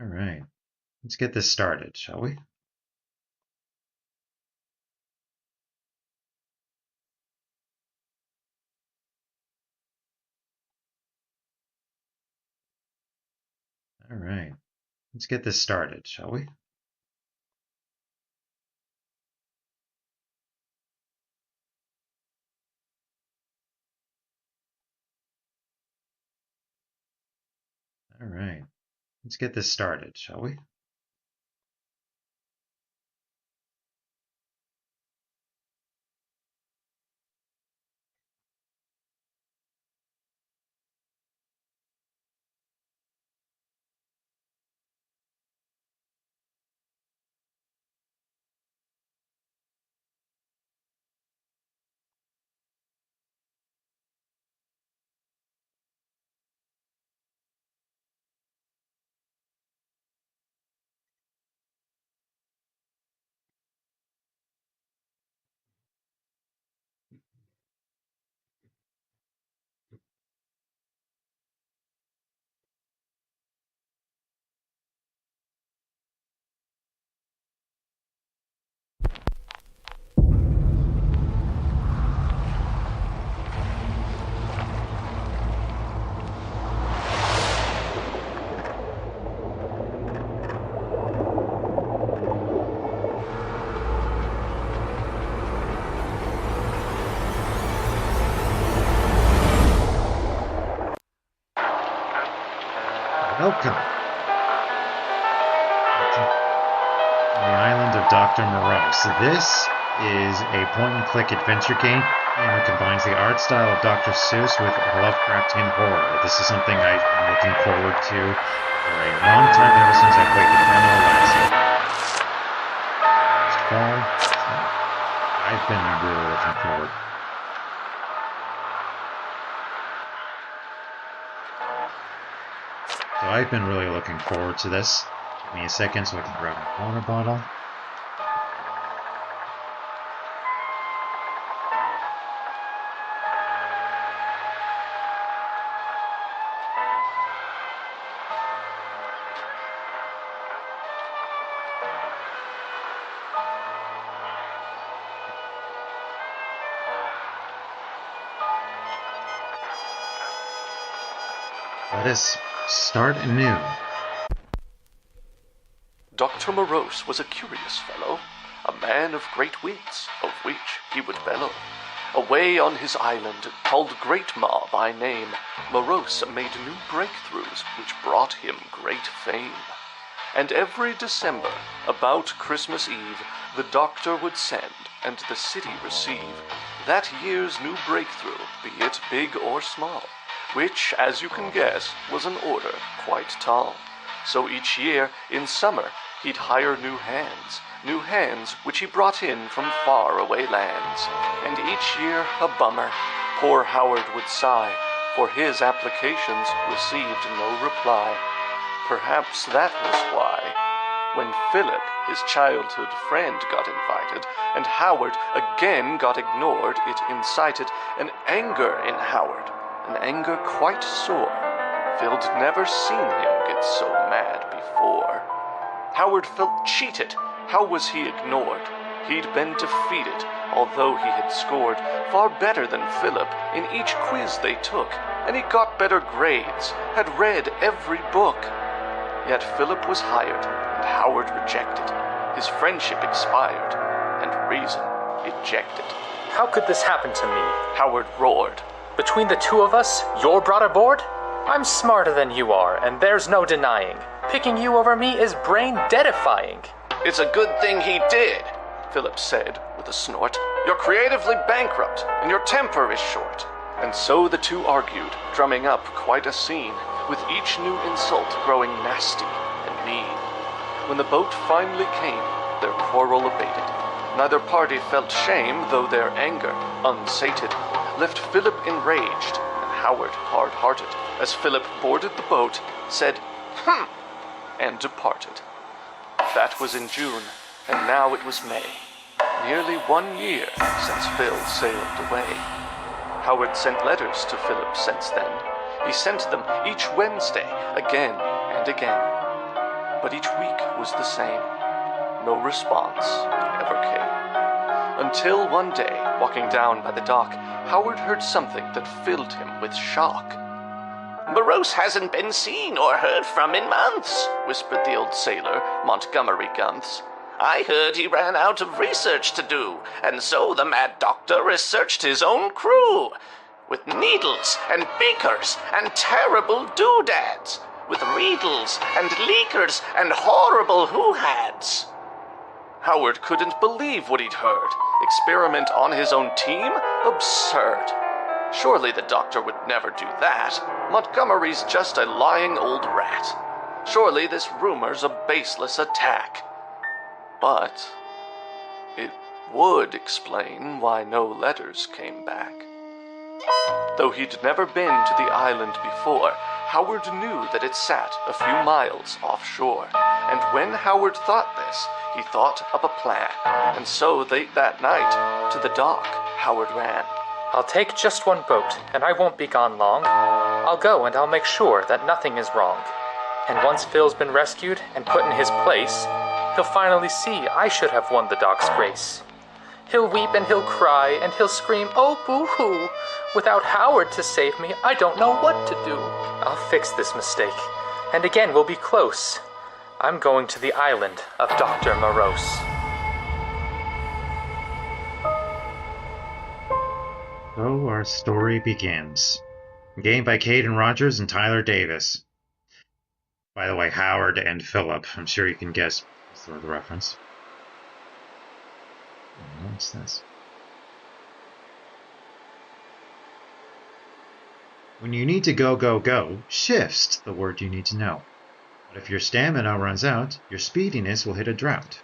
All right, let's get this started, shall we? All right, let's get this started, shall we? All right, let's get this started, shall we? Welcome to the island of Dr. Morose. This is a point-and-click adventure game that combines the art style of Dr. Seuss with Lovecraftian horror. This is something I've been looking forward to for a long time, ever since I played the demo last fall. I've been really looking forward. So I've been really looking forward to this. Give me a second so I can grab my water bottle. Let us start anew. Dr. Morose was a curious fellow, a man of great wits, of which he would bellow. Away on his island, called Great Ma by name, Morose made new breakthroughs which brought him great fame. And every December, about Christmas Eve, the doctor would send, and the city receive, that year's new breakthrough, be it big or small, which, as you can guess, was an order quite tall. So each year, in summer, he'd hire new hands which he brought in from far-away lands. And each year a bummer, poor Howard would sigh, for his applications received no reply. Perhaps that was why, when Philip, his childhood friend, got invited, and Howard again got ignored, it incited an anger in Howard, an anger quite sore. Phil'd never seen him get so mad before. Howard felt cheated. How was he ignored? He'd been defeated, although he had scored far better than Philip in each quiz they took, and he got better grades, had read every book. Yet Philip was hired, and Howard rejected. His friendship expired, and reason ejected. How could this happen to me? Howard roared. Between the two of us, you're brought aboard? I'm smarter than you are, and there's no denying. Picking you over me is brain-deadifying. It's a good thing he did, Philip said with a snort. You're creatively bankrupt, and your temper is short. And so the two argued, drumming up quite a scene, with each new insult growing nasty and mean. When the boat finally came, their quarrel abated. Neither party felt shame, though their anger, unsated, left Philip enraged, and Howard hard-hearted, as Philip boarded the boat, said, and departed. That was in June, and now it was May. Nearly 1 year since Phil sailed away. Howard sent letters to Philip since then. He sent them each Wednesday, again and again. but each week was the same. No response ever came. Until one day, walking down by the dock, Howard heard something that filled him with shock. "Morose hasn't been seen or heard from in months," whispered the old sailor, Montgomery Gunths. "I heard he ran out of research to do, and so the mad doctor researched his own crew. With needles and beakers and terrible doodads, with riddles and leakers and horrible who-hads." Howard couldn't believe what he'd heard. Experiment on his own team? Absurd. Surely the doctor would never do that. Montgomery's just a lying old rat. Surely this rumor's a baseless attack. But it would explain why no letters came back. Though he'd never been to the island before, Howard knew that it sat a few miles offshore. And when Howard thought this, he thought of a plan. And so late that night, to the dock, Howard ran. I'll take just one boat, and I won't be gone long. I'll go and I'll make sure that nothing is wrong. And once Phil's been rescued and put in his place, he'll finally see I should have won the dock's grace. He'll weep and he'll cry and he'll scream, "Oh, boo-hoo! Without Howard to save me, I don't know what to do. I'll fix this mistake, and again we'll be close. I'm going to the island of Dr. Morose." So our story begins. Game by Caden Rogers and Tyler Davis. By the way, Howard and Philip. I'm sure you can guess the reference. What's this? When you need to go, go, go, shift's the word you need to know. But if your stamina runs out, your speediness will hit a drought.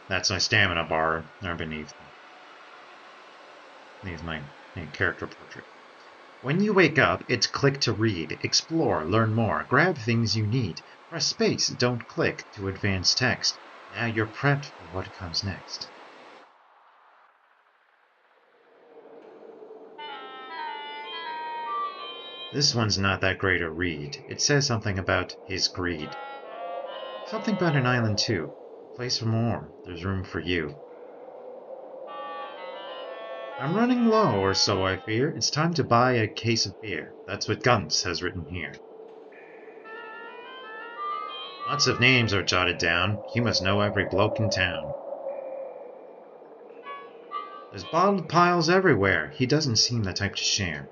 That's my stamina bar there beneath my character portrait. When you wake up, it's click to read, explore, learn more, grab things you need. Press space, don't click to advance text. Now you're prepped for what comes next. This one's not that great a read. It says something about his greed. Something about an island too. A place for more. There's room for you. I'm running low, or so I fear. It's time to buy a case of beer. That's what Gunts has written here. Lots of names are jotted down. You must know every bloke in town. There's bottled piles everywhere. He doesn't seem the type to share.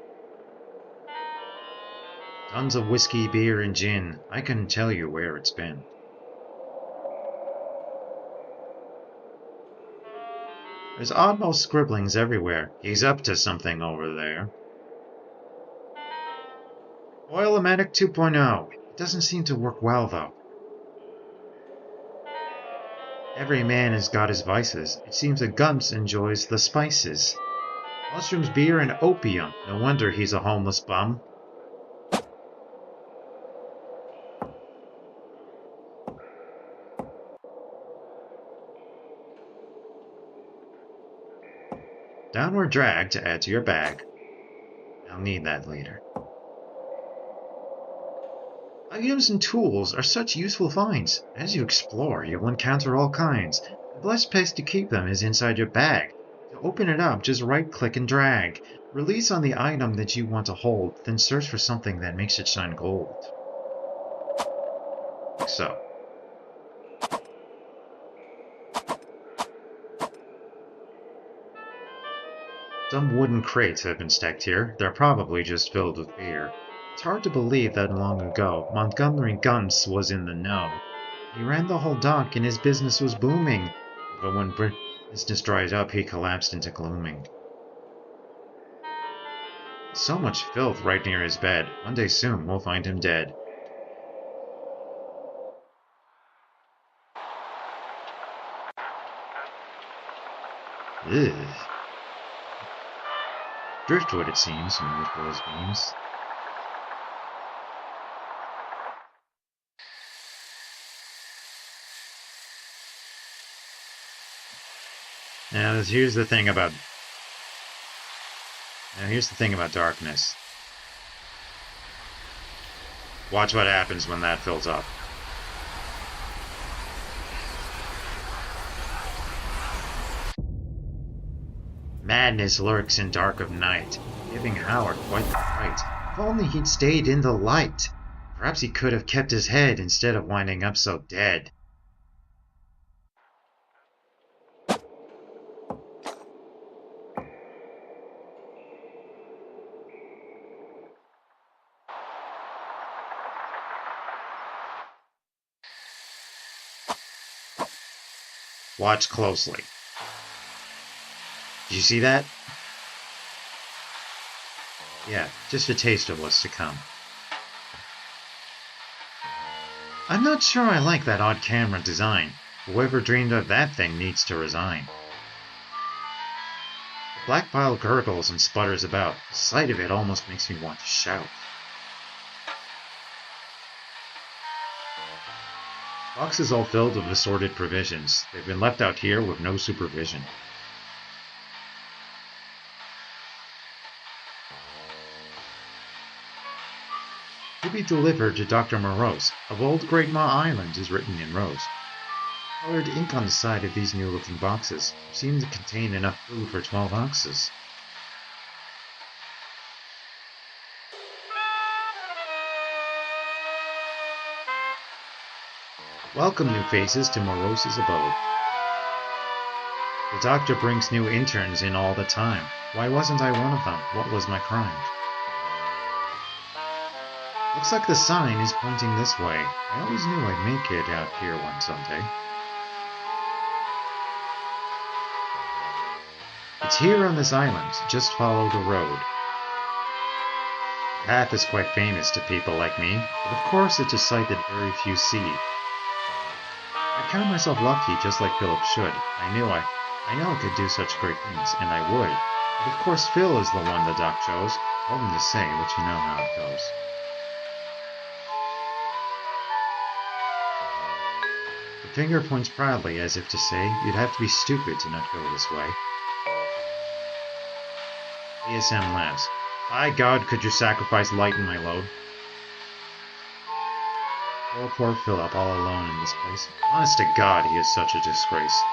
Tons of whiskey, beer, and gin. I couldn't tell you where it's been. There's oddball scribblings everywhere. He's up to something over there. Oil-O-Matic 2.0. It doesn't seem to work well, though. Every man has got his vices. It seems that Gunts enjoys the spices. Mushrooms, beer, and opium. No wonder he's a homeless bum. Downward drag to add to your bag. I'll need that later. Items and tools are such useful finds. As you explore, you'll encounter all kinds. The best place to keep them is inside your bag. To open it up, just right-click and drag. Release on the item that you want to hold, then search for something that makes it shine gold. Like so. Some wooden crates have been stacked here. They're probably just filled with beer. It's hard to believe that long ago, Montgomery Gunts was in the know. He ran the whole dock and his business was booming. But when business dried up, he collapsed into glooming. So much filth right near his bed. One day soon, we'll find him dead. Ugh. Driftwood, it seems, from Nicholas beams. Now, here's the thing about Now here's the thing about darkness. Watch what happens when that fills up. Madness lurks in dark of night, giving Howard quite the fright. If only he'd stayed in the light. Perhaps he could have kept his head instead of winding up so dead. Watch closely. Did you see that? Yeah, just a taste of what's to come. I'm not sure I like that odd camera design. Whoever dreamed of that thing needs to resign. The black pile gurgles and sputters about. The sight of it almost makes me want to shout. Boxes all filled with assorted provisions. They've been left out here with no supervision. To be delivered to Dr. Morose, of old Great Ma Island is written in rose. Colored ink on the side of these new-looking boxes seem to contain enough food for 12 oxes. Welcome, new faces, to Morose's abode. The doctor brings new interns in all the time. Why wasn't I one of them? What was my crime? Looks like the sign is pointing this way. I always knew I'd make it out here one someday. It's here on this island. Just follow the road. The path is quite famous to people like me, but of course it's a sight that very few see. I count myself lucky, just like Philip should. I know I could do such great things, and I would. But of course Phil is the one the doc chose. Told him to say, but you know how it goes. The finger points proudly as if to say, you'd have to be stupid to not go this way. ASM laughs. By God, could you sacrifice lighten my load? Poor Philip, all alone in this place. Honest to God, he is such a disgrace.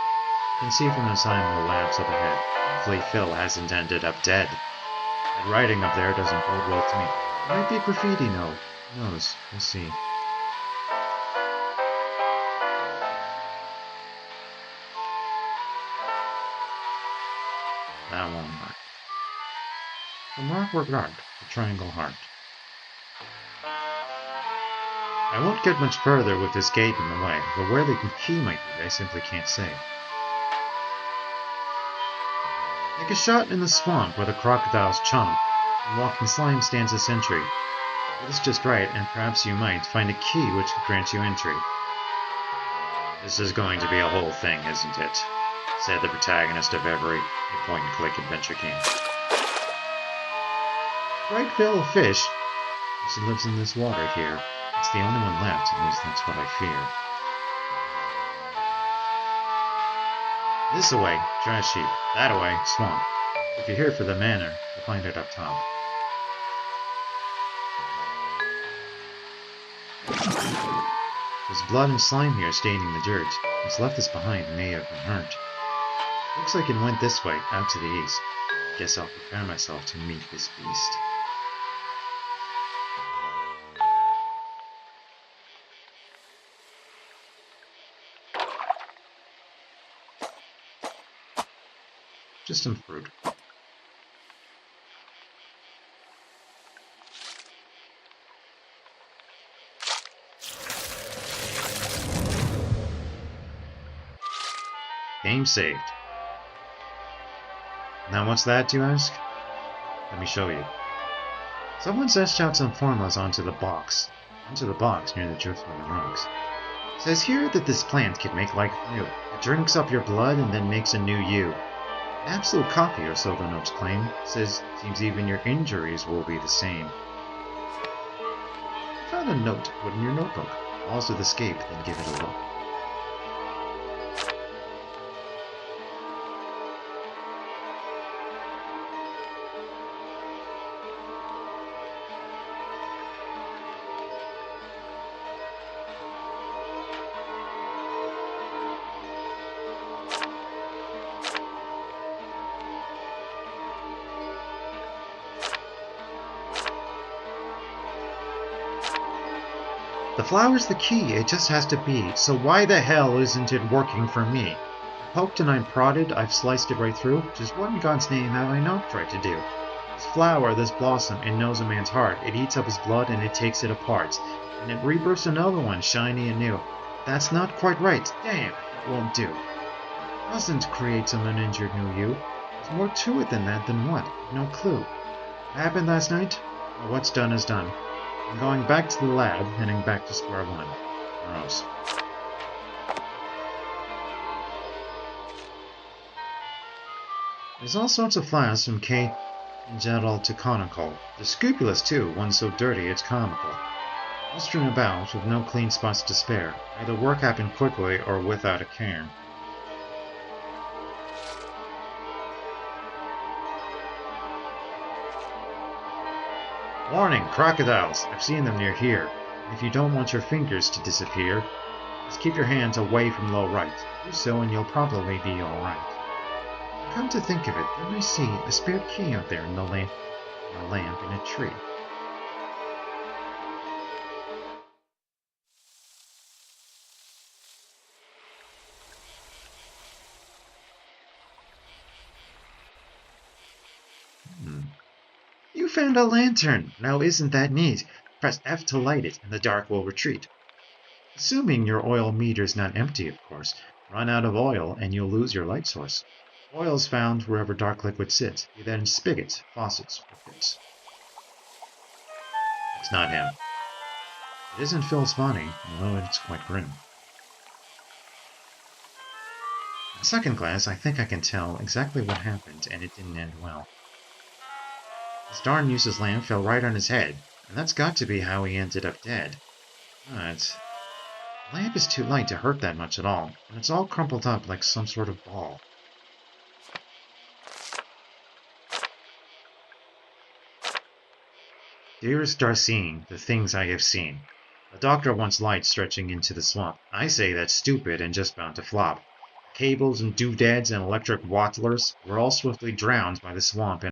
You can see from the sign in the labs up ahead. Hopefully Phil hasn't ended up dead. That writing up there doesn't bode well to me. It might be graffiti note. Who knows? We'll see. That won't work. The mark worked art, the triangle heart. I won't get much further with this gate in the way, but where the key might be, I simply can't say. Take a shot in the swamp where the crocodiles chomp, and walking slime stands a sentry. It is just right, and perhaps you might find a key which could grant you entry. This is going to be a whole thing, isn't it? Said the protagonist of every point-and-click adventure game. Bright Phil of Fish. She lives in this water here. It's the only one left, at least that's what I fear. This away, trash heap. That away, swamp. If you're here for the manor, you'll find it up top. There's blood and slime here staining the dirt. What's left this behind may have been hurt. Looks like it went this way, out to the east. Guess I'll prepare myself to meet this beast. Just some fruit. Game saved. Now what's that, you ask? Let me show you. Someone's etched out some formulas onto the box near the driftwood and rocks. It says here that this plant can make life new. It drinks up your blood and then makes a new you. An absolute copy, or so the notes claim. Says, seems even your injuries will be the same. I found a note put in your notebook. Walls with escape, then give it a look. flower's the key, it just has to be, so why the hell isn't it working for me? I poked and I prodded, I've sliced it right through, just what in God's name have I not tried to do? This flower, this blossom, it knows a man's heart, it eats up his blood and it takes it apart, and it rebirths another one, shiny and new. That's not quite right, damn, it won't do. It doesn't create some uninjured new you. There's more to it than that, then what? No clue. What happened last night? Well, what's done is done. I'm going back to the lab, heading back to square one. Morose. There's all sorts of flowers from K. Congenital to conical. They're scrupulous too, one so dirty it's comical. All strewn about, with no clean spots to spare. Either work happened quickly or without a care. Warning, crocodiles! I've seen them near here. And if you don't want your fingers to disappear, just keep your hands away from low right. Do so and you'll probably be alright. Come to think of it, didn't I see a spare key out there in the lamp in a tree? You found a lantern! Now isn't that neat? Press F to light it, and the dark will retreat. Assuming your oil meter's not empty, of course. Run out of oil, and you'll lose your light source. Oil is found wherever dark liquid sits, be that in spigots, faucets, or pits. It's not him. It isn't Phil's body, although it's quite grim. At second glance, I think I can tell exactly what happened, and it didn't end well. This darn useless lamp fell right on his head, and that's got to be how he ended up dead. But the lamp is too light to hurt that much at all, and it's all crumpled up like some sort of ball. Dearest Darcine, the things I have seen. A doctor wants light stretching into the swamp. I say that's stupid and just bound to flop. Cables and doodads and electric wattlers were all swiftly drowned by the swamp